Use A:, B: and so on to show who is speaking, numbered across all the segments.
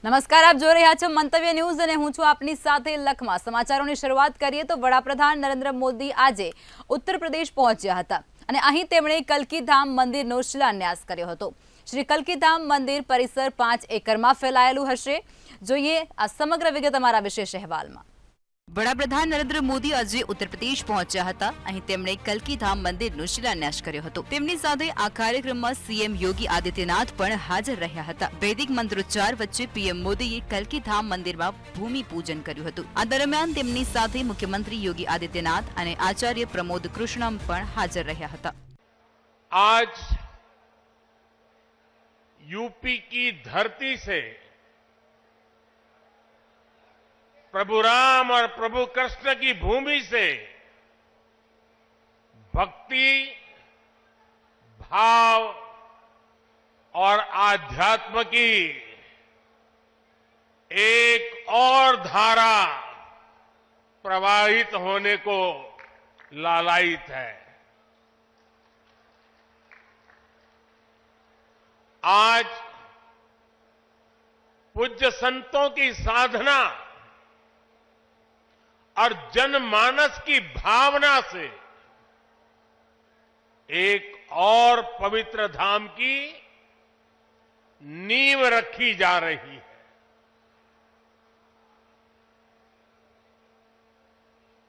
A: નમસ્કાર, આપ જોઈ રહ્યા છો મંતવ્ય ન્યૂઝ અને હું છું આપની સાથે લખમાં। સમાચારોની શરૂઆત કરીએ તો વડાપ્રધાન નરેન્દ્ર મોદી આજે ઉત્તર પ્રદેશ પહોંચ્યા હતા અને અહીં તેમણે કલ્કીધામ મંદિરનો શિલાન્યાસ કર્યો હતો। શ્રી કલ્કીધામ મંદિર પરિસર 5 એકરમાં ફેલાયેલું હશે। જોઈએ આ સમગ્ર વિગત અમારા વિશેષ અહેવાલમાં। વડાપ્રધાન નરેન્દ્ર મોદી આજે ઉત્તર પ્રદેશ પહોંચ્યા હતા। અહીં તેમણે કલ્કીધામ મંદિરનો શિલાન્યાસ કર્યો હતો। તેમની સાથે આ કાર્યક્રમમાં સીએમ યોગી આદિત્યનાથ પણ હાજર રહ્યા હતા। વૈદિક મંત્રોચ્ચાર વચ્ચે પીએમ મોદીએ કલ્કીધામ મંદિરમાં ભૂમિ પૂજન કર્યું હતું। આ દરમિયાન તેમની સાથે મુખ્યમંત્રી યોગી આદિત્યનાથ અને આચાર્ય પ્રમોદ કૃષ્ણમ પણ હાજર રહ્યા હતા।
B: आज यूपी की धरती से प्रभु राम और प्रभु कृष्ण की भूमि से भक्ति, भाव और आध्यात्म की एक और धारा प्रवाहित होने को लालायित है। आज पूज्य संतों की साधना और जनमानस की भावना से एक और पवित्र धाम की नींव रखी जा रही है।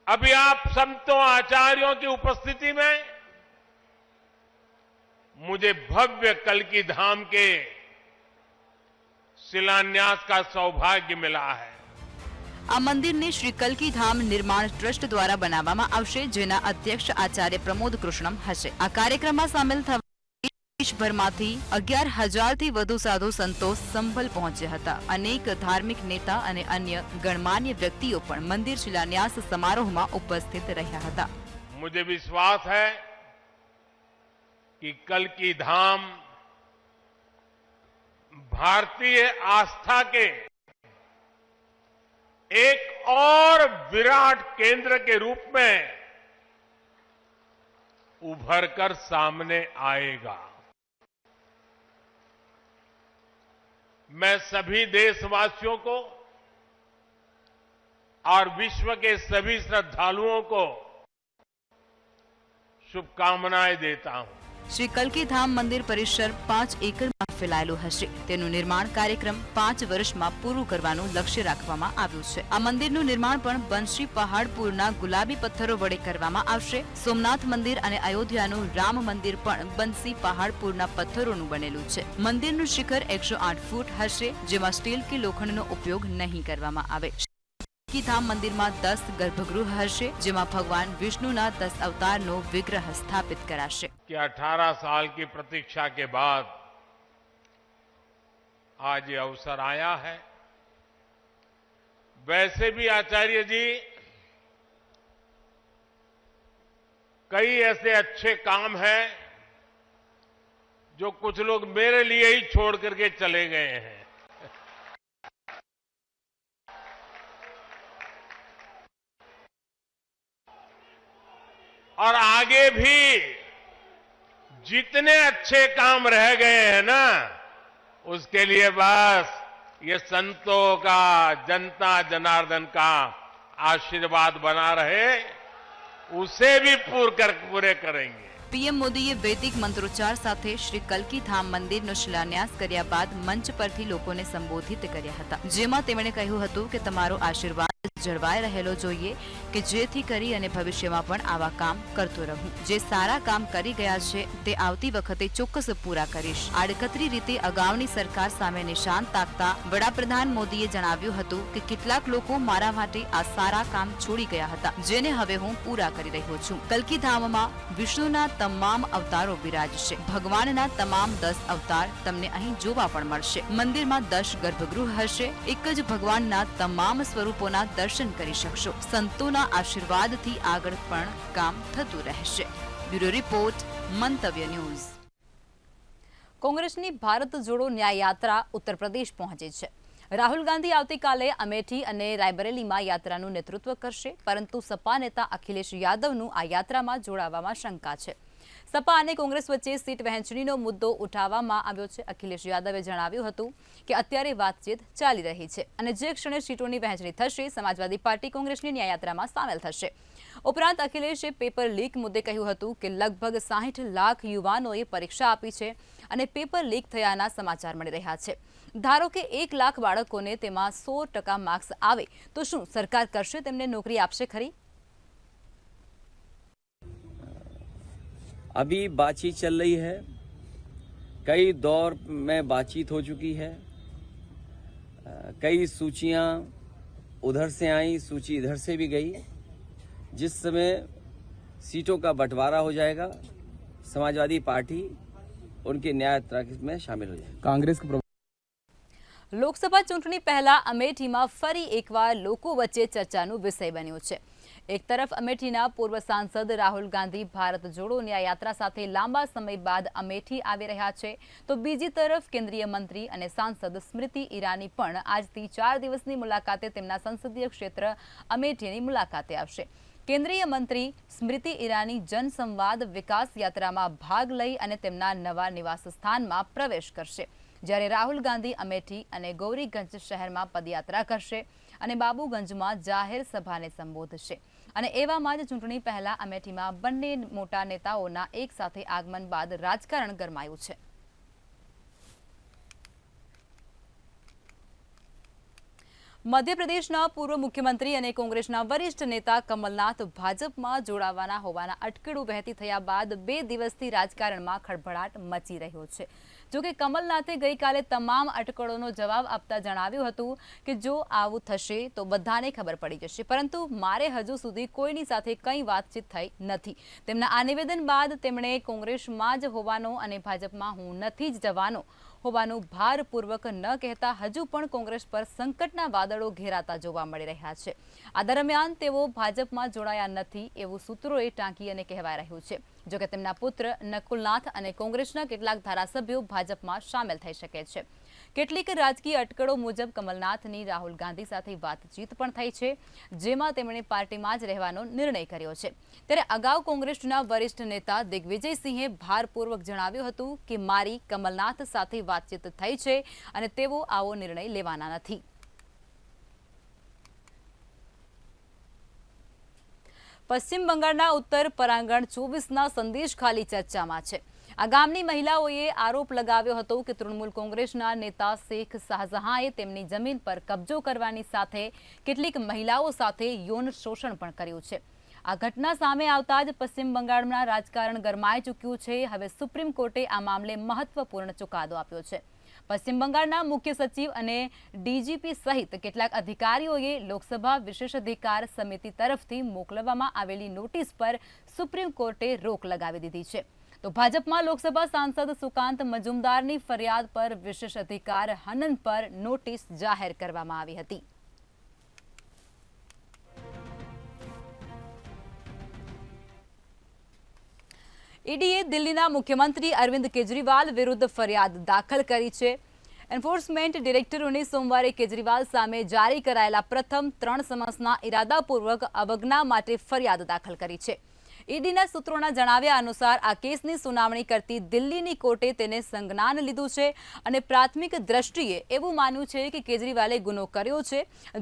B: अभी आप संतों आचार्यों की उपस्थिति में मुझे भव्य कल्कीधाम के शिलान्यास का सौभाग्य मिला है।
A: આ મંદિરને શ્રી કલ્કીધામ નિર્માણ ટ્રસ્ટ દ્વારા બનાવવામાં આવશે, જેના અધ્યક્ષ આચાર્ય પ્રમોદ કૃષ્ણમ હશે। આ કાર્યક્રમમાં સામેલ થવા દેશભરમાંથી 11,000 થી વધુ સાધુ સંતો સંભલ પહોંચ્યા હતા। અનેક ધાર્મિક નેતા અને અન્ય ગણમાન્ય વ્યક્તિઓ પણ મંદિર શિલાન્યાસ સમારોહમાં ઉપસ્થિત રહ્યા હતા।
B: मुझे विश्वास है कि कल्कीधाम भारतीय आस्था के एक और विराट केंद्र के रूप में उभर कर सामने आएगा। मैं सभी देशवासियों को और विश्व के सभी श्रद्धालुओं को शुभकामनाएं देता हूं।
A: શ્રી કલ્કીધામ મંદિર પરિસર 5 એકરમાં ફેલાયેલું હશે। તેનું નિર્માણ કાર્યક્રમ 5 વર્ષમાં પૂરું કરવાનું લક્ષ્ય રાખવામાં આવ્યું છે। આ મંદિરનું નિર્માણ પણ બંસી પહાડપુરના ગુલાબી પથ્થરો વડે કરવામાં આવશે। સોમનાથ મંદિર અને અયોધ્યાનું રામ મંદિર પણ બંસી પહાડપુરના પથ્થરોનું બનેલું છે। મંદિરનું શિખર 108 ફૂટ હશે, જેમાં સ્ટીલ કે લોખંડનો ઉપયોગ નહીં કરવામાં આવે। કલ્કીધામ મંદિરમાં 10 ગર્ભગૃહ હશે, જેમાં ભગવાન વિષ્ણુના 10 અવતારનો વિગ્રહ સ્થાપિત કરાશે।
B: कि 18 साल की प्रतीक्षा के बाद आज ये अवसर आया है। वैसे भी आचार्य जी कई ऐसे अच्छे काम हैं जो कुछ लोग मेरे लिए ही छोड़ करके चले गए हैं। और आगे भी जितने अच्छे काम रह गए हैं ना, उसके लिए बस ये संतों का, जनता जनार्दन का आशीर्वाद बना रहे, उसे भी पूरे करेंगे।
A: પીએમ મોદીએ વૈદિક મંત્રોચ્ચાર સાથે શ્રી કલ્કીધામ મંદિરનો શિલાન્યાસ કર્યા બાદ મંચ પરથી લોકોને સંબોધિત કર્યા હતા, જેમાં તેમણે કહ્યું હતું કે તમારો આશીર્વાદ જળવાઈ રહેલો જોઈએ કે જેથી કરી અને ભવિષ્યમાં પણ આવા કામ કરતો રહું। જે સારા કામ કરી ગયા છે તે આવતી વખતે ચોક્કસ પૂરા કરીશ। આડકતરી રીતે અગાઉની સરકાર સામે નિશાન તાકતા વડાપ્રધાન મોદીએ જણાવ્યું હતું કે કેટલાક લોકો મારા માટે આ સારા કામ છોડી ગયા હતા, જેને હવે હું પૂરા કરી રહ્યો છું। કલ્કીધામમાં વિષ્ણુના તમામ અવતારો બિરાજશે। ભગવાનના તમામ 10 અવતાર તમને અહીં જોવા પણ મળશે। મંદિરમાં 10 ગર્ભગૃહ હશે। એક જ ભગવાનના તમામ સ્વરૂપોના દર્શન કરી શકશો। સંતોના આશીર્વાદથી આગળ પણ કામ થતું રહેશે। બ્યુરો રિપોર્ટ, મંતવ્ય ન્યૂઝ। કોંગ્રેસની ભારત જોડો ન્યાય યાત્રા ઉત્તર પ્રદેશ પહોંચી છે। રાહુલ ગાંધી આવતીકાલે અમેઠી અને રાયબરેલીમાં યાત્રાનું નેતૃત્વ કરશે, પરંતુ સપા નેતા અખિલેશ યાદવનું આ યાત્રામાં જોડાવામાં શંકા છે। સપા અને કોંગ્રેસ વચ્ચે સીટ વહેંચણીનો મુદ્દો ઉઠાવવામાં આવ્યો છે। અખિલેશ યાદવે જણાવ્યું હતું કે અત્યારે વાતચીત ચાલી રહી છે અને જે ક્ષણે સીટોની વહેંચણી થશે સમાજવાદી પાર્ટી કોંગ્રેસની ન્યાયયાત્રામાં સામેલ થશે। ઉપરાંત અખિલેશે પેપર લીક મુદ્દે કહ્યું હતું કે લગભગ 60 લાખ યુવાનોએ પરીક્ષા આપી છે અને પેપર લીક થયાના સમાચાર મળી રહ્યા છે। ધારો કે 1 લાખ બાળકોને તેમાં 100% માર્ક્સ આવે તો શું સરકાર કરશે તેમને નોકરી આપશે ખરી?
C: अभी बातचीत चल रही है, कई दौर में बातचीत हो चुकी है, कई सूचियां उधर से आई, सूची इधर से भी गई। जिस समय सीटों का बंटवारा हो जाएगा समाजवादी पार्टी उनकी न्याय यात्रा में शामिल हो जाएगी।
D: कांग्रेस के
A: લોકસભા ચૂંટણી પહેલા અમેઠીમાં ફરી એકવાર લોકો વચ્ચે ચર્ચાનો વિષય બન્યો છે। એક તરફ અમેઠીના પૂર્વ સાંસદ રાહુલ ગાંધી ભારત જોડો ન્યાય યાત્રા સાથે લાંબા સમય બાદ અમેઠી આવી રહ્યા છે, તો બીજી તરફ કેન્દ્રીય મંત્રી અને સાંસદ સ્મૃતિ ઈરાની પણ આજથી 4 દિવસની મુલાકાતે તેમના સંસદીય ક્ષેત્ર અમેઠીની મુલાકાતે આવશે। કેન્દ્રીય મંત્રી સ્મૃતિ ઈરાની જનસંવાદ વિકાસ યાત્રામાં ભાગ લઈ અને તેમના નવા નિવાસ સ્થાનમાં પ્રવેશ કરશે, જ્યારે રાહુલ ગાંધી અમેઠી અને ગૌરીગંજ શહેરમાં પદયાત્રા કરશે અને બાબુગંજમાં જાહેર સભાને સંબોધશે। અને એવામાં જ ચૂંટણી પહેલા અમેઠીમાં બંને મોટા નેતાઓના એક સાથે આગમન બાદ રાજકારણ ગરમાયું છે। મધ્યપ્રદેશના પૂર્વ મુખ્યમંત્રી અને કોંગ્રેસના વરિષ્ઠ નેતા કમલનાથ ભાજપમાં જોડાવાના હોવાના અટકળો વહેતી થયા બાદ 2 દિવસથી રાજકારણમાં ખળભળાટ મચી રહ્યો છે। જોકે કમલનાથે ગઈકાલે તમામ અટકળોનો જવાબ આપતા જણાવ્યું હતું કે જો આવું થશે તો બધાને ખબર પડી જશે, પરંતુ મારે હજુ સુધી કોઈની સાથે કંઈ વાતચીત થઈ નથી। તેમના આ નિવેદન બાદ તેમણે કોંગ્રેસમાં જ હોવાનો અને ભાજપમાં હું નથી જ જવાનો હોવાનું ભારપૂર્વક ન કહેતા હજુ પણ કોંગ્રેસ પર સંકટના વાદળો ઘેરાતા જોવા મળી રહ્યા છે। આ દરમિયાન તેઓ ભાજપમાં જોડાયા નથી એવું સૂત્રોએ ટાંકી અને કહેવાય રહ્યું છે। જોકે તેમના પુત્ર નકુલનાથ અને કોંગ્રેસના કેટલાક ધારાસભ્યો ભાજપમાં સામેલ થઈ શકે છે। કેટલીક રાજકીય અટકળો મુજબ કમલનાથની રાહુલ ગાંધી સાથે વાતચીત પણ થઈ છે, જેમાં તેમણે પાર્ટીમાં જ રહેવાનો નિર્ણય કર્યો છે। ત્યારે અગાઉ કોંગ્રેસના વરિષ્ઠ નેતા દિગ્વિજયસિંહે ભારપૂર્વક જણાવ્યું હતું કે મારી કમલનાથ સાથે વાતચીત થઈ છે અને તેઓ આવો નિર્ણય લેવાના નથી। પશ્ચિમ બંગાળના ઉત્તર પરાંગણ 24ના સંદેશ ખાલી ચર્ચામાં છે। આ ગામની મહિલાઓએ આરોપ લગાવ્યો હતો કે તૃણમૂલ કોંગ્રેસના નેતા શેખ શાહજહાંએ તેમની જમીન પર કબજો કરવાની સાથે કેટલીક મહિલાઓ સાથે યૌન શોષણ પણ કર્યું છે। આ ઘટના સામે આવતા જ પશ્ચિમ બંગાળના રાજકારણ ગરમાઈ ચૂક્યું છે। હવે સુપ્રીમ કોર્ટે આ મામલે મહત્વપૂર્ણ ચુકાદો આપ્યો છે। પશ્ચિમ બંગાળના મુખ્ય સચિવ અને ડીજીપી સહિત કેટલાક અધિકારીઓએ લોકસભા વિશેષાધિકાર સમિતિ તરફથી મોકલવામાં આવેલી નોટિસ પર સુપ્રીમ કોર્ટે રોક લગાવી દીધી છે। તો ભાજપમાં લોકસભા સાંસદ સુકાંત મજુમદારની ફરિયાદ પર વિશેષાધિકાર હનન પર નોટિસ જાહેર કરવામાં આવી હતી। ઈડીએ દિલ્હીના મુખ્યમંત્રી અરવિંદ કેજરીવાલ વિરુદ્ધ ફરિયાદ દાખલ કરી છે। એન્ફોર્સમેન્ટ ડિરેક્ટરોને સોમવારે કેજરીવાલ સામે જારી કરાયેલા પ્રથમ 3 સમન્સના ઇરાદાપૂર્વક અવગણના માટે ફરિયાદ દાખલ કરી છે। ઈડીના સૂત્રોના જણાવ્યા અનુસાર આ કેસની સુનાવણી કરતી દિલ્હીની કોર્ટે તેને સંજ્ઞાન લીધું છે અને પ્રાથમિક દ્રષ્ટિએ એવું માન્યું છે કે કેજરીવાલે ગુનો કર્યો છે,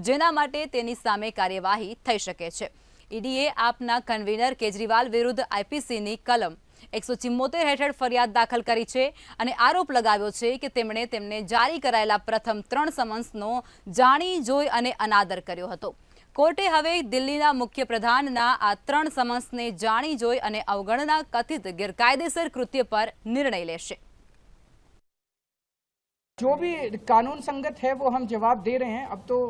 A: જેના માટે તેની સામે કાર્યવાહી થઈ શકે છે। ઈડીએ આપના કન્વીનર કેજરીવાલ વિરુદ્ધ આઈપીસીની કલમ 174 હેઠળ ફરિયાદ દાખલ કરી છે અને આરોપ લગાવ્યો છે કે તેમણે તેમને જારી કરાયેલા પ્રથમ 3 સમન્સનો જાણી જોઈ અને અનાદર કર્યો હતો। કોર્ટે હવે દિલ્હીના મુખ્ય પ્રધાનના આ 3 સમન્સને જાણી જોઈ અને અવગણના કથિત ગેરકાયદેસર કૃત્ય પર નિર્ણય લેશે।
D: जो भी कानून संगत है वो हम जवाब दे रहे हैं। अब तो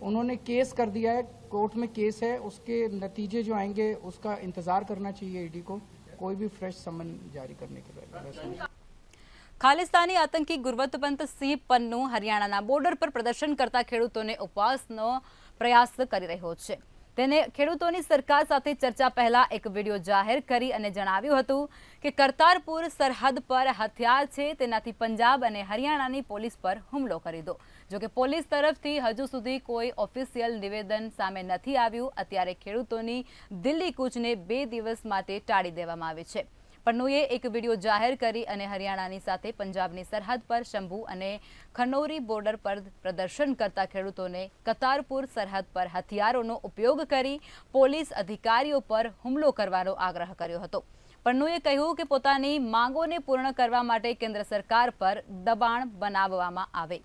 D: उन्होंने केस कर दिया है, कोर्ट में केस है, उसके नतीजे जो आएंगे उसका इंतजार करना चाहिए ईडी को, कोई भी फ्रेश समन जारी करने के पहले।
A: ખાલિસ્તાની આતંકી ગુરવંતપંત સિંહ પન્નુ હરિયાણાના બોર્ડર પર પ્રદર્શન કરતા ખેડૂતોને ઉપવાસનો પ્રયાસ કરી રહ્યો છે। તેને ખેડૂતોની સરકાર સાથે ચર્ચા પહેલા એક વિડીયો જાહેર કરી અને જણાવ્યું હતું કે કરતારપુર સરહદ પર હથિયાર છે, તેનાથી પંજાબ અને હરિયાણાની પોલીસ પર હુમલો કરી દો। જોકે પોલીસ તરફથી હજુ સુધી કોઈ ઓફિશિયલ નિવેદન સામે નથી આવ્યું। અત્યારે ખેડૂતોની દિલ્હી કૂચને 2 દિવસ માટે ટાળી દેવામાં આવી છે। પન્નુએ એક વિડીયો જાહેર કરી અને હરિયાણાની સાથે પંજાબની સરહદ પર શંભુ અને ખનૌરી બોર્ડર પર પ્રદર્શન કરતા ખેડૂતોને કતારપુર સરહદ પર હથિયારોનો ઉપયોગ કરી પોલીસ અધિકારીઓ પર હુમલો કરવાનો આગ્રહ કર્યો હતો. પન્નુએ કહ્યું કે પોતાની માંગોને પૂર્ણ કરવા માટે કેન્દ્ર સરકાર પર દબાણ બનાવવામાં આવે.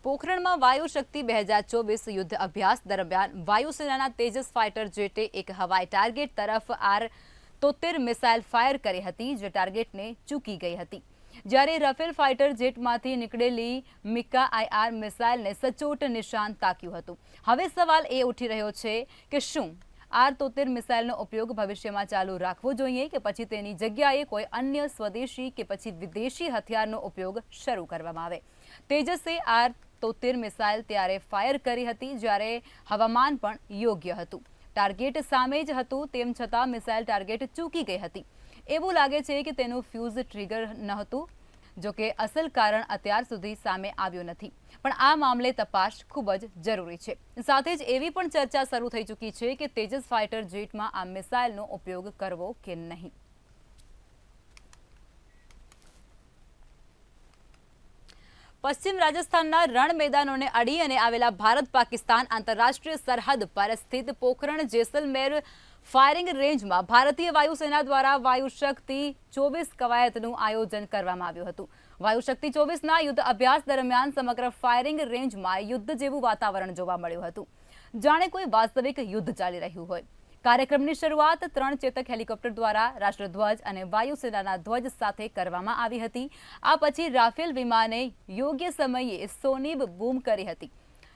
A: પોખરણમાં વાયુ શક્તિ 2024 યુદ્ધ અભ્યાસ દરમિયાન વાયુસેનાના તેજસ ફાઇટર જેટે એક હવાઈ ટાર્ગેટ તરફ R-73 મિસાઇલ ફાયર કરી હતી, જે ટાર્ગેટને ચૂકી ગઈ હતી. જ્યારે રફેલ ફાઇટર જેટમાંથી નીકળેલી મિકા IR મિસાઇલને સચોટ નિશાન તાક્યું હતું. હવે સવાલ એ ઉઠી રહ્યો છે કે શું R-73 મિસાઇલનો ઉપયોગ ભવિષ્યમાં ચાલુ રાખવો જોઈએ કે પછી તેની જગ્યાએ કોઈ અન્ય સ્વદેશી કે પછી વિદેશી હથિયારનો ઉપયોગ શરૂ કરવામાં આવે. તેજસે R-73 મિસાઇલ ત્યારે ફાયર કરી હતી જ્યારે હવામાન પણ યોગ્ય હતું. ટાર્ગેટ સામે જ હતું, તેમ છતાં મિસાઇલ ટાર્ગેટ ચૂકી ગઈ હતી. એવું લાગે છે કે તેનું ફ્યુઝ ટ્રિગર નહોતું. જો કે અસલ કારણ અત્યાર સુધી સામે આવ્યું નથી, પણ આ મામલે તપાસ ખૂબ જ જરૂરી છે. સાથે જ એવી પણ ચર્ચા શરૂ થઈ ચૂકી છે કે તેજસ ફાઇટર જેટમાં આ મિસાઇલનો ઉપયોગ કરવો કે નહીં. પશ્ચિમ રાજસ્થાનના રણ મેદાનોને અડી અને આવેલા ભારત પાકિસ્તાન આંતરરાષ્ટ્રીય સરહદ પર સ્થિત પોખરણ જેસલમેર ફાયરિંગ રેન્જમાં ભારતીય વાયુસેના દ્વારા વાયુશક્તિ 24 કવાયતનું આયોજન કરવામાં આવ્યું હતું. વાયુશક્તિ 24ના યુદ્ધ અભ્યાસ દરમિયાન સમગ્ર ફાયરિંગ રેન્જમાં યુદ્ધ જેવું વાતાવરણ જોવા મળ્યું હતું, જાણે કોઈ વાસ્તવિક યુદ્ધ ચાલી રહ્યું હોય. કાર્યક્રમની શરૂઆત 3 ચેતક હેલિકોપ્ટર દ્વારા રાષ્ટ્રધ્વજ અને વાયુસેનાના ધ્વજ સાથે કરવામાં આવી હતી. આ પછી રાફેલ વિમાને યોગ્ય સમયે સોનિબ બૂમ કરી હતી.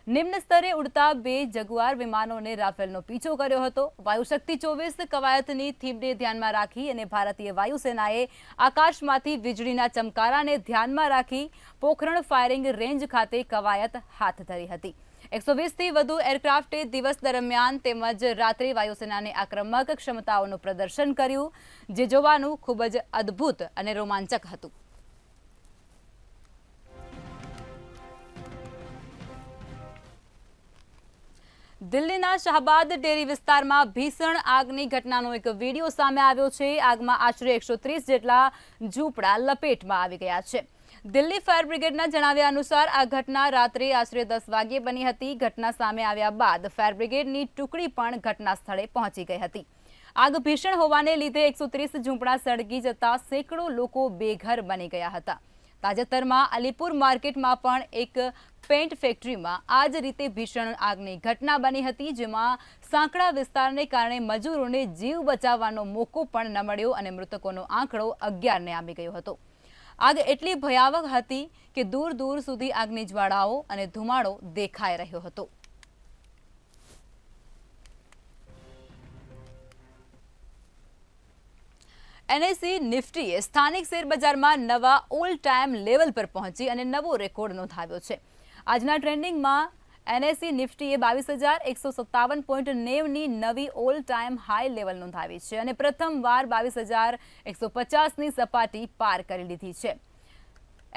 A: નિમ્ન સ્તરે ઉડતા 2 જગુઆર વિમાનોને રાફેલનો પીછો કર્યો હતો. વાયુશક્તિ 24 કવાયતની થીમને ધ્યાનમાં રાખી અને ભારતીય વાયુસેનાએ આકાશમાંથી વીજળીના ચમકારાને ધ્યાનમાં રાખી પોખરણ ફાયરિંગ રેન્જ ખાતે કવાયત હાથ ધરી હતી. 120થી વધુ એરક્રાફ્ટે દિવસ દરમિયાન તેમજ રાત્રે વાયુસેનાની આક્રમક ક્ષમતાઓનું પ્રદર્શન કર્યું, જે જોવાનું ખૂબ જ અદ્ભુત અને રોમાંચક હતું. દિલ્હીના શાહબાદ ડેરી વિસ્તારમાં ભીષણ આગની ઘટનાનો એક વિડીયો સામે આવ્યો છે. આગમાં આશરે 130 જેટલા ઝૂંપડા લપેટમાં આવી ગયા છે. દિલ્હી ફાયર બ્રિગેડના જણાવ્યા અનુસાર આ ઘટના રાત્રે આશરે 10 વાગ્યે બની હતી. ઘટના સામે આવ્યા બાદ ફાયર બ્રિગેડની ટુકડી પણ ઘટના સ્થળે પહોંચી ગઈ હતી. આગ ભીષણ હોવાને લીધે 130 ઝૂંપડા સળગી જતા સેંકડો લોકો બેઘર બની ગયા હતા. તાજેતરમાં અલીપુર માર્કેટમાં પણ એક પેન્ટ ફેક્ટરીમાં આ જ રીતે ભીષણ આગની ઘટના બની હતી, જેમાં સાંકડા વિસ્તારને કારણે મજૂરોને જીવ બચાવવાનો મોકો પણ ન મળ્યો અને મૃતકોનો આંકડો 11ને આંબી ગયો હતો. આગ એટલી ભયાવહ હતી કે દૂર દૂર સુધી આગની જ્વાળાઓ અને ધુમાડો દેખાઈ રહ્યો હતો. NSE નિફ્ટીએ સ્થાનિક શેરબજારમાં નવા ઓલ ટાઈમ લેવલ પર પહોંચી અને નવો રેકોર્ડ નોંધાવ્યો છે. આજના ટ્રેન્ડિંગમાં NSE નિફ્ટીએ 22,157.90ની નવી ઓલ ટાઈમ હાઈ લેવલ નોંધાવી છે અને પ્રથમવાર 22,150ની સપાટી પાર કરી લીધી છે.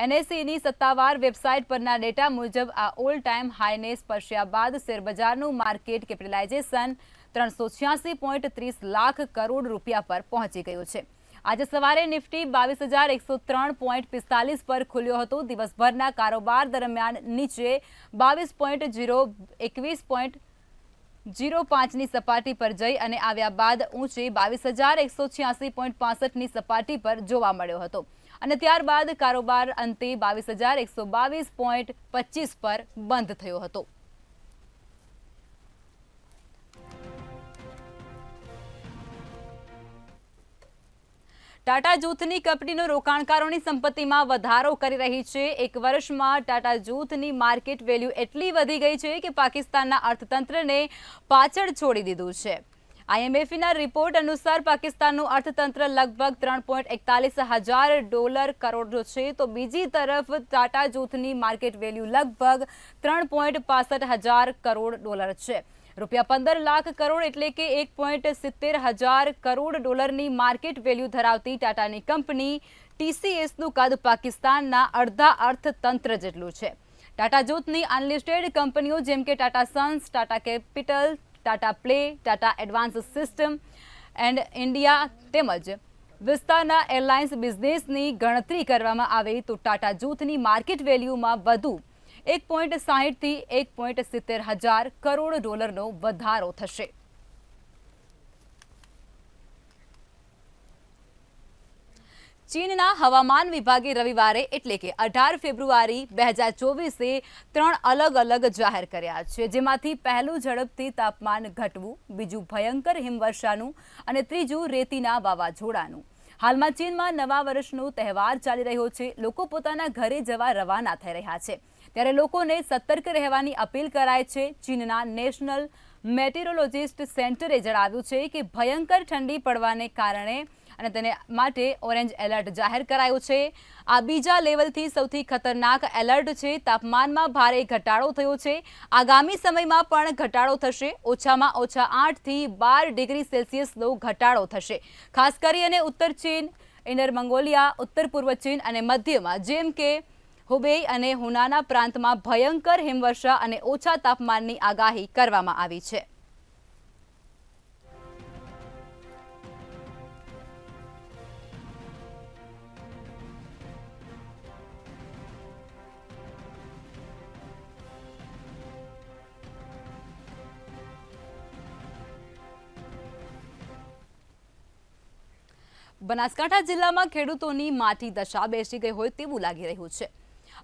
A: NSEની સત્તાવાર વેબસાઇટ પરના ડેટા મુજબ આ ઓલ ટાઈમ હાઈને સ્પર્શ્યા બાદ શેરબજારનું માર્કેટ કેપિટલાઇઝેશન 386.30 લાખ કરોડ રૂપિયા પર પહોંચી ગયું છે. આજે સવારે નિફ્ટી 22,103.45 પર ખુલ્યો હતો. દિવસભરના કારોબાર દરમિયાન નીચે 22.21.05ની સપાટી પર જઈ અને આવ્યા બાદ ઊંચે 22,186.65ની સપાટી પર જોવા મળ્યો હતો અને ત્યારબાદ કારોબાર અંતે 22,122.25 પર બંધ થયો હતો. ટાટા જૂથની કંપનીનો રોકાણકારોની સંપત્તિમાં વધારો કરી રહી છે. એક વર્ષમાં ટાટા જૂથની માર્કેટ વેલ્યુ એટલી વધી ગઈ છે કે પાકિસ્તાનના અર્થતંત્રને પાછળ છોડી દીધું છે. IMFના રિપોર્ટ અનુસાર પાકિસ્તાનનું અર્થતંત્ર લગભગ $3.41 કરોડ છે, તો બીજી તરફ ટાટા જૂથની માર્કેટ વેલ્યુ લગભગ $3.65 કરોડ છે. રૂપિયા 15 લાખ કરોડ એટલે કે 1.70 કરોડની માર્કેટ વેલ્યુ ધરાવતી ટાટાની કંપની TCSનું કદ પાકિસ્તાનના અડધા અર્થતંત્ર જેટલું છે. ટાટા જૂથની અનલિસ્ટેડ કંપનીઓ જેમ કે Tata Sons, Tata capital, Tata play, Tata advance system and India તેમજ વિસ્તારના એરલાઇન્સ બિઝનેસની ગણતરી કરવામાં આવે તો ટાટા જૂથની માર્કેટ વેલ્યુમાં વધુ 1.60 થી 1.70 હજાર કરોડ ડોલરનો વધારો થશે. ચીનના હવામાન વિભાગે રવિવારે એટલે કે 18 ફેબ્રુઆરી 2024 3 અલગ અલગ જાહેર કર્યા છે, જેમાંથી પહેલું ઝડપથી તાપમાન ઘટવું, બીજું ભયંકર હિમવર્ષાનું અને ત્રીજું રેતીના વાવાઝોડાનું. હાલમાં ચીનમાં નવા વર્ષનો તહેવાર ચાલી રહ્યો છે. લોકો પોતાના ઘરે જવા રવાના થઈ રહ્યા છે, ત્યારે લોકોને સતર્ક રહેવાની અપીલ કરાય છે. ચીનના નેશનલ મેટીરોલોજિસ્ટ સેન્ટરે જણાવ્યું છે કે ભયંકર ઠંડી પડવાને કારણે અને તેને માટે ઓરેન્જ એલર્ટ જાહેર કરાયું છે. આ બીજા લેવલથી સૌથી ખતરનાક એલર્ટ છે. તાપમાનમાં ભારે ઘટાડો થયો છે. આગામી સમયમાં પણ ઘટાડો થશે. ઓછામાં ઓછા 8 થી 12 ડિગ્રી સેલ્સિયસનો ઘટાડો થશે. ખાસ કરીને ઉત્તર ચીન, ઇનર મંગોલિયા, ઉત્તર પૂર્વ ચીન અને મધ્યમાં જેમ કે હુબેઈ અને હુનાના પ્રાંતમાં ભયંકર હિમવર્ષા અને ઓછા તાપમાનની આગાહી કરવામાં આવી છે. બનાસકાંઠા જિલ્લામાં ખેડૂતોની માઠી દશા બેસી ગઈ હોય તેવું લાગી રહ્યું છે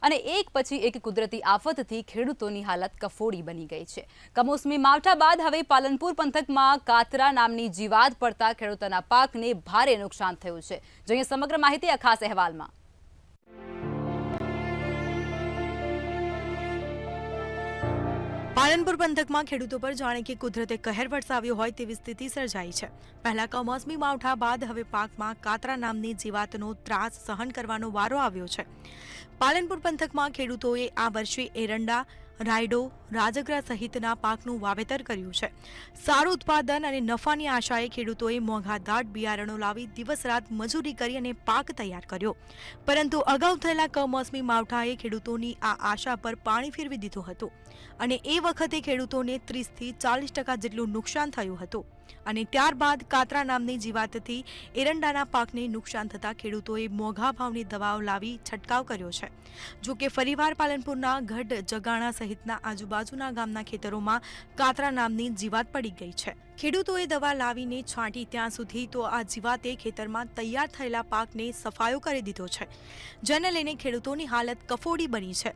A: અને એક પછી એક કુદરતી આફતથી ખેડૂતોની હાલત કફોડી બની ગઈ છે. કમોસમી માવઠા બાદ હવે પાલનપુર પંથકમાં કાતરા નામની જીવાત પડતા ખેડૂતોના પાકને ભારે નુકસાન થયું છે. જોઈએ સમગ્ર માહિતી આ ખાસ અહેવાલમાં.
E: પાલનપુર પંથકમાં ખેડૂતો પર જાણે કે કુદરતે કહેર વરસાવ્યો હોય તેવી સ્થિતિ સર્જાઈ છે. પહેલા કમોસમી માવઠા બાદ હવે પાકમાં કાતરા નામની જીવાતનો ત્રાસ સહન કરવાનો વારો આવ્યો છે. પાલનપુર પંથકમાં ખેડૂતોએ આ વર્ષે એરંડા, રાયડો, રાજગરા સહિતના પાકનું વાવેતર કર્યું છે. સારું ઉત્પાદન અને નફાની આશાએ ખેડૂતોએ મોંઘાદાટ બિયારણો લાવી દિવસ રાત મજૂરી કરી અને પાક તૈયાર કર્યો. પરંતુ અગાઉ થયેલા કમોસમી માવઠાએ ખેડૂતોની આ આશા પર પાણી ફેરવી દીધું હતું અને એ વખતે ખેડૂતોને 30 થી 40% જેટલું નુકસાન થયું હતું. અને ત્યારબાદ કાતરા નામની જીવાતથી એરંડાના પાકને નુકસાન થતા ખેડૂતોએ મોંઘા ભાવની દવાઓ લાવી છંટકાવ કર્યો છે. જો કે ફરીવાર પાલનપુરના ગઢ, જગાણા સહિતના આજુબાજુના ગામના ખેતરોમાં કાતરા નામની જીવાત પડી ગઈ છે. ખેડૂતોએ દવા લાવીને છાંટી ત્યાં સુધી તો આ જીવાતે ખેતરમાં તૈયાર થયેલા પાકને સફાયો કરી દીધો છે, જેને લઈને ખેડૂતોની હાલત કફોડી બની છે.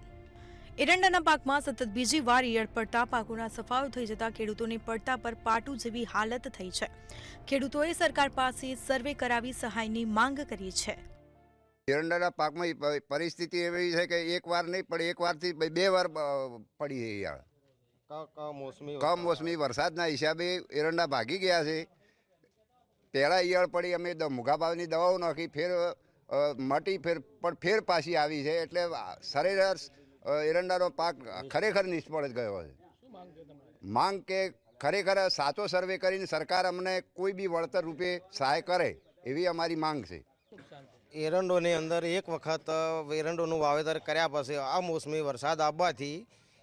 E: એરંડાના પાકમાં સતત બીજી વાર ઈયળ પડતા પાકોના સફાયો થઈ જતા ખેડૂતોને પડતા પર પાટું જેવી હાલત થઈ છે. ખેડૂતોએ સરકાર પાસે સર્વે કરાવી સહાયની માંગ કરી છે.
F: એરંડાના પાકમાં પરિસ્થિતિ એવી છે કે એક વાર નહીં પડે, એક વારથી 2 વાર પડી છે ઈયળ. કમોસમી વરસાદના હિસાબે એરંડા ભાગી ગયા છે. પહેલાં ઈયળ પડી, અમે મોંઘા ભાવની દવાઓ નાખી, ફેર મટી, ફેર પાછી આવી છે. એટલે સરેરાશ એરંડાનો પાક ખરેખર નિષ્ફળ જ ગયો છે. માંગ કે ખરેખર સાચો સર્વે કરીને સરકાર અમને કોઈ બી વળતર રૂપે સહાય કરે એવી અમારી માંગ છે.
G: એરંડોની અંદર એક વખત એરંડોનું વાવેતર કર્યા પછી આ મોસમી વરસાદ આવવાથી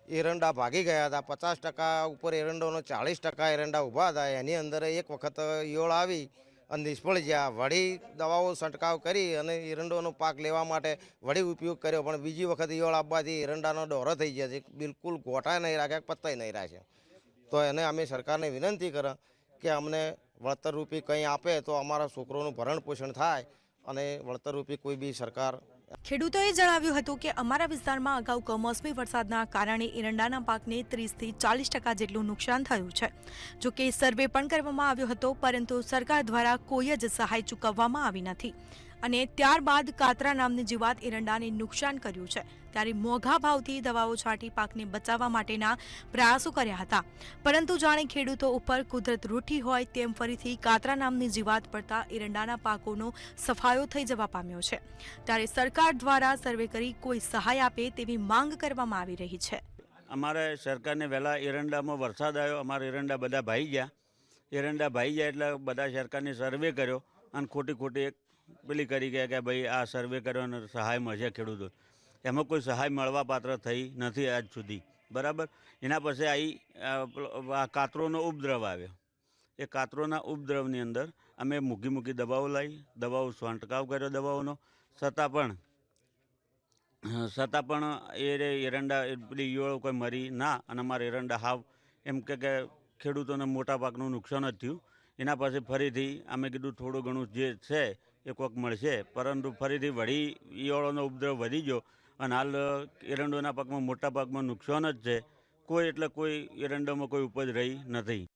G: એરંડા ભાગી ગયા હતા. 50% ઉપર એરંડોનો 40% એરંડા ઊભા હતા. એની અંદર એક વખત ઈયળ આવી અને નિષ્ફળ ગયા. વળી દવાઓ છંટકાવ કરી અને એરંડોનો પાક લેવા માટે વળી ઉપયોગ કર્યો, પણ બીજી વખત ઈયળ આવવાથી એરંડાનો ડોરો થઈ ગયા છે. બિલકુલ ગોટા નહીં રાખ્યા, પત્તાય નહીં રાખ્યા. તો એને અમે સરકારને વિનંતી કરે કે અમને વળતરરૂપી કંઈ આપે તો અમારા છોકરોનું ભરણ પોષણ થાય અને વળતરરૂપી કોઈ બી સરકાર.
E: ખેડૂતોએ જણાવ્યું હતું કે અમારા વિસ્તારમાં અગાઉ કમોસમી વરસાદના કારણે એરંડાના પાકને 30 થી 40% જેટલું નુકસાન થયું છે. જો કે સર્વે પણ કરવામાં આવ્યો હતો, પરંતુ સરકાર દ્વારા કોઈ જ સહાય ચૂકવવામાં આવી નથી અને ત્યારબાદ કાતરા નામની જીવાત એરંડાને નુકસાન કર્યું છે. ત્યારે મોંઘા ભાવથી દવાઓ છાંટી પાકને બચાવવા માટેના પ્રયાસો કર્યા હતા, પરંતુ જાણે ખેડૂતો ઉપર કુદરત રૂઠી હોય તેમ ફરીથી કાતરા નામની જીવાત પડતા એરંડાના પાકોનો સફાયો થઈ જવા પામ્યો છે. ત્યારે સરકાર દ્વારા સર્વે કરી કોઈ સહાય આપે તેવી માંગ કરવામાં આવી રહી છે.
H: અમારે સરકારને વહેલા એરંડામાં વરસાદ આવ્યો, અમારા એરંડા બધા ભાઈ ગયા. એરંડા ભાઈ ગયા એટલે બધા સરકારને સર્વે કર્યો અને ખોટી એક પેલી કરી ગયા કે ભાઈ આ સર્વે કર્યો અને સહાય મળશે ખેડૂતો. એમાં કોઈ સહાય મળવા પાત્ર થઈ નથી આજ સુધી, બરાબર. એના પછી આ કાતરોનો ઉપદ્રવ આવ્યો. એ કાતરોના ઉપદ્રવની અંદર અમે મૂકી દવાઓ લાવી, દવાઓ છંટકાવ કર્યો દવાઓનો, છતાં પણ એરંડા પેલી ઈયળો કોઈ મરી ના, અને અમારા એરંડા હાવ એમ કે ખેડૂતોને મોટા પાકનું નુકસાન જ થયું. એના પછી ફરીથી અમે કીધું થોડું ઘણું જે છે એ કોઈક મળશે, પરંતુ ફરીથી વળી ઈયળોનો ઉપદ્રવ વધી ગયો અને હાલ એરંડોના પાકમાં મોટા ભાગમાં નુકસાન જ છે. કોઈ એરંડોમાં કોઈ ઉપજ રહી નથી.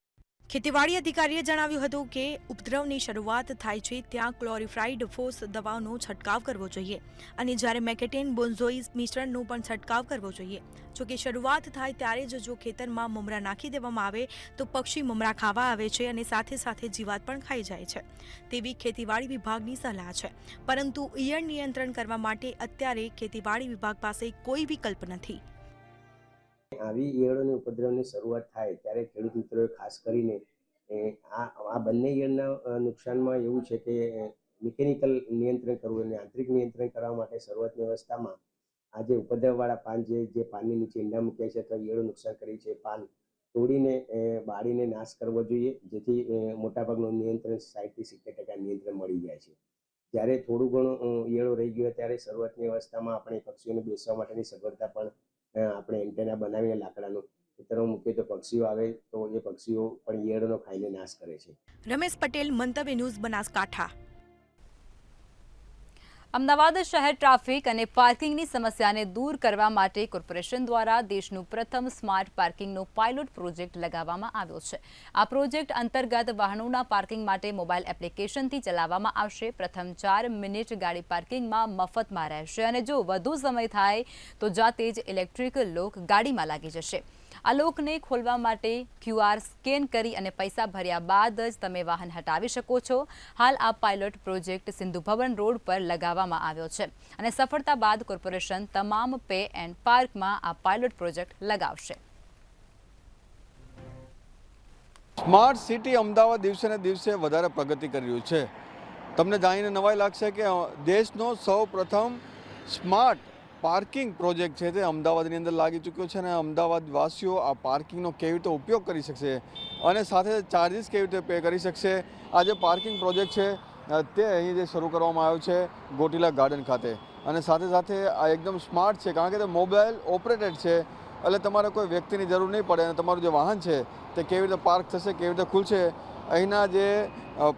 E: ખેતીવાડી અધિકારીએ જણાવ્યું હતું કે ઉપદ્રવની શરૂઆત થાય છે ત્યાં ક્લોરીફાઇડ ફોસ દવાનો છંટકાવ કરવો જોઈએ અને જ્યારે મેકેટેન બોન્ઝોઇસ મિશ્રણનો પણ છંટકાવ કરવો જોઈએ. જોકે શરૂઆત થાય ત્યારે જો ખેતરમાં મમરા નાખી દેવામાં આવે તો પક્ષી મમરા ખાવા આવે છે અને સાથે સાથે જીવાત પણ ખાઈ જાય છે તેવી ખેતીવાડી વિભાગની સલાહ છે. પરંતુ ઈયળ નિયંત્રણ કરવા માટે અત્યારે ખેતીવાડી વિભાગ પાસે કોઈ વિકલ્પ નથી.
I: આવી ઈયળોની ઉપદ્રવની શરૂઆત થાય ત્યારે ખેડૂત મિત્રોએ ખાસ કરીને આ બંને ઈયળના નુકસાનમાં એવું છે કે મિકેનિકલ નિયંત્રણ કરવું અને આંતરિક નિયંત્રણ કરવા માટે શરૂઆતની અવસ્થામાં આ જે ઉપદ્રવવાળા પાન જે પાનની નીચે ઈંડા મૂક્યા છે અથવા ઈયળો નુકસાન કરી છે, પાન તોડીને બાળીને નાશ કરવો જોઈએ, જેથી મોટાભાગનું નિયંત્રણ 60-70% નિયંત્રણ મળી જાય છે. જ્યારે થોડું ઘણું ઈયળો રહી ગયો ત્યારે શરૂઆતની અવસ્થામાં આપણે પક્ષીઓને બેસવા માટેની સગવડતા પણ આપણે એન્ટેના બનાવીને લાકડાનું ખેતરમાં મૂકીએ તો પક્ષીઓ આવે તો એ પક્ષીઓ પણ ઈયળોનો ખાઈને નાશ કરે છે.
E: રમેશ પટેલ, મંતવ્ય ન્યૂઝ, બનાસકાંઠા.
A: અમદાવાદ શહેર ટ્રાફિક અને પાર્કિંગની સમસ્યાને દૂર કરવા માટે કોર્પોરેશન દ્વારા દેશનું પ્રથમ સ્માર્ટ પાર્કિંગનો પાયલોટ પ્રોજેક્ટ લગાવવામાં આવ્યો છે. આ પ્રોજેક્ટ અંતર્ગત વાહનોના પાર્કિંગ માટે મોબાઈલ એપ્લિકેશનથી ચલાવવામાં આવશે. પ્રથમ 4 મિનિટ ગાડી પાર્કિંગમાં મફતમાં રહેશે અને જો વધુ સમય થાય તો જાતે જ ઇલેક્ટ્રિક લોક ગાડીમાં લાગી જશે. આ લોકને ખોલવા માટે QR સ્કેન કરી અને પૈસા ભર્યા બાદ જ તમે વાહન હટાવી શકો છો. હાલ આ pilot project Sindhu Bhavan road પર લગાવવામાં આવ્યો છે અને સફળતા બાદ કોર્પોરેશન તમામ પે એન્ડ પાર્કમાં આ પાયલોટ પ્રોજેક્ટ લગાવશે.
J: સ્માર્ટ સિટી અમદાવાદ દિવસે ને દિવસે વધારે પ્રગતિ કરી રહ્યું છે. તમને જાણીને નવાઈ લાગશે કે દેશનો સૌ પ્રથમ સ્માર્ટ પાર્કિંગ પ્રોજેક્ટ છે તે અમદાવાદની અંદર લાગી ચૂક્યો છે અને અમદાવાદ વાસીઓ આ પાર્કિંગનો કેવી રીતે ઉપયોગ કરી શકશે અને સાથે ચાર્જીસ કેવી રીતે પે કરી શકશે. આ જે પાર્કિંગ પ્રોજેક્ટ છે તે અહીં જે શરૂ કરવામાં આવ્યો છે ગોટીલા ગાર્ડન ખાતે અને સાથે સાથે આ એકદમ સ્માર્ટ છે કારણ કે તે મોબાઈલ ઓપરેટેડ છે એટલે તમારે કોઈ વ્યક્તિની જરૂર નહીં પડે અને તમારું જે વાહન છે તે કેવી રીતે પાર્ક થશે, કેવી રીતે ખુલશે. અહીંના જે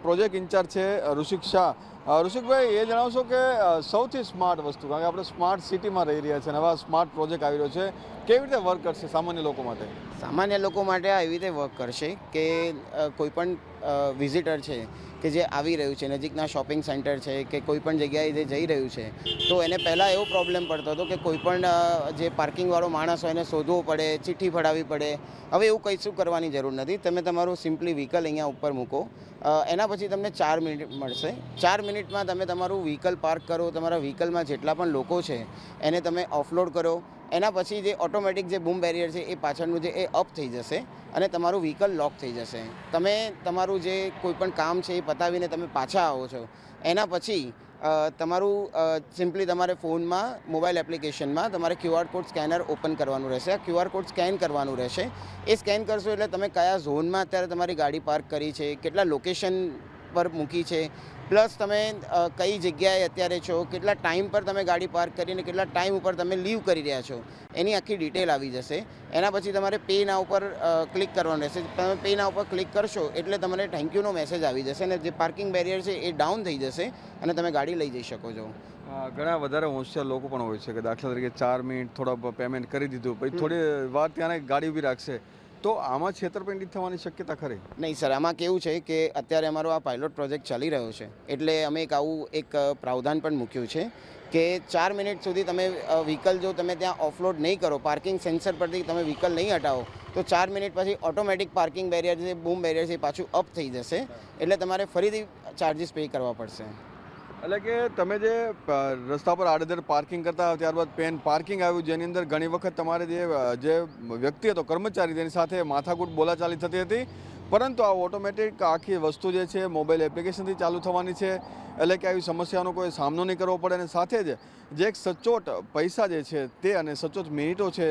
J: પ્રોજેક્ટ ઇન્ચાર્જ છે ઋષિક શાહ. ઋષિકભાઈ, એ જણાવશો કે સૌથી સ્માર્ટ વસ્તુ, કારણ કે આપણે સ્માર્ટ સિટીમાં રહી રહ્યા છીએ અને આવા સ્માર્ટ પ્રોજેક્ટ આવી રહ્યો છે, કેવી રીતે વર્ક કરશે સામાન્ય લોકો માટે?
G: સામાન્ય લોકો માટે આ એવી રીતે વર્ક કરશે કે કોઈ પણ વિઝિટર છે કે જે આવી રહ્યું છે, નજીકના શોપિંગ સેન્ટર છે કે કોઈ પણ જગ્યાએ જે જઈ રહ્યું છે, તો એને પહેલાં એવો પ્રોબ્લેમ પડતો હતો કે કોઈ પણ જે પાર્કિંગવાળો માણસ હોય એને શોધવો પડે, ચિઠ્ઠી ફડાવવી પડે. હવે એવું કંઈ શું કરવાની જરૂર નથી. તમે તમારું સિમ્પલી વ્હીકલ અહીંયા ઉપર મૂકો, એના પછી તમને 4 મિનિટ મળશે. 4 મિનિટમાં તમે તમારું વ્હીકલ પાર્ક કરો, તમારા વ્હીકલમાં જેટલા પણ લોકો છે એને તમે ઓફલોડ કરો. એના પછી જે ઓટોમેટિક જે બૂમ બેરિયર છે એ પાછળનું જે એ અપ થઈ જશે અને તમારું વ્હીકલ લોક થઈ જશે. તમે તમારું જે કોઈ પણ કામ છે એ પતાવીને તમે પાછા આવો છો. એના પછી તમારું સિમ્પલી તમારે ફોનમાં મોબાઈલ એપ્લિકેશનમાં તમારે QR કોડ સ્કેનર ઓપન કરવાનું રહેશે. આ QR કોડ સ્કેન કરવાનું રહેશે. એ સ્કેન કરશો એટલે તમે કયા ઝોનમાં અત્યારે તમારી ગાડી પાર્ક કરી છે, કેટલા લોકેશન પર મૂકી છે, પ્લસ તમે કઈ જગ્યાએ અત્યારે છો, કેટલા ટાઈમ પર તમે ગાડી પાર્ક કરીને કેટલા ટાઈમ ઉપર તમે લીવ કરી રહ્યા છો, એની આખી ડિટેલ આવી જશે. એના પછી તમારે પે ના ઉપર ક્લિક કરવાનું રહેશે. તમે પે ના ઉપર ક્લિક કરશો એટલે તમારે થેન્ક યુનો મેસેજ આવી જશે અને જે પાર્કિંગ બેરિયર છે એ ડાઉન થઈ જશે અને તમે ગાડી લઈ જઈ શકો છો.
J: ઘણા વધારે હોશિયાર લોકો પણ હોય છે કે દાખલા તરીકે 4 મિનિટ થોડા પેમેન્ટ કરી દીધું, પછી થોડી વાર ત્યાં ગાડી ઊભી રાખશે, તો આમાં છેતરપિંડી થવાની શક્યતા ખરી?
G: નહીં સર, આમાં કેવું છે કે અત્યારે અમારો આ પાયલોટ પ્રોજેક્ટ ચાલી રહ્યો છે એટલે અમે એક પ્રાવધાન પણ મૂક્યું છે કે 4 મિનિટ સુધી તમે વ્હીકલ જો તમે ત્યાં ઓફલોડ નહીં કરો, પાર્કિંગ સેન્સર પરથી તમે વ્હીકલ નહીં હટાવો તો 4 મિનિટ પછી ઓટોમેટિક પાર્કિંગ બેરિયર છે, બૂમ બેરિયર છે, પાછું અપ થઈ જશે એટલે તમારે ફરીથી ચાર્જીસ પે કરવા પડશે.
J: એટલે કે તમે જે રસ્તા પર આડેધડ પાર્કિંગ કરતા ત્યારબાદ પેન પાર્કિંગ આવ્યું જેની અંદર ઘણી વખત તમારે જે વ્યક્તિ હતો, કર્મચારી, તેની સાથે માથાકૂટ બોલાચાલી થતી હતી, પરંતુ આ ઓટોમેટિક આખી વસ્તુ જે છે મોબાઈલ એપ્લિકેશનથી ચાલુ થવાની છે, એટલે કે આવી સમસ્યાનો કોઈ સામનો નહીં કરવો પડે. અને સાથે જ જે એક સચોટ પૈસા જે છે તે અને સચોટ મિનિટો છે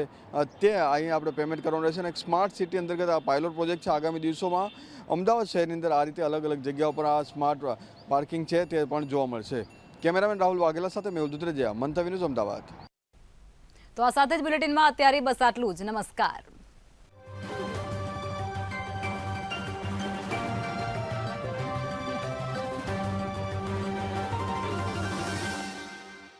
J: તે અહીં આપણે પેમેન્ટ કરવાનું રહેશે. અને એક સ્માર્ટ સિટી અંતર્ગત આ પાયલોટ પ્રોજેક્ટ છે. આગામી દિવસોમાં અમદાવાદ શહેરની અંદર આ રીતે અલગ અલગ જગ્યાઓ પર આ સ્માર્ટ પાર્કિંગ છે તે પણ જોવા મળશે. કેમેરામેન રાહુલ વાઘેલા સાથે મેહુલ દુધરેજા, મંતવ્ય ન્યૂઝ, અમદાવાદ.
K: તો આ સાથે જ બુલેટિનમાં અત્યારે બસ આટલું જ. નમસ્કાર.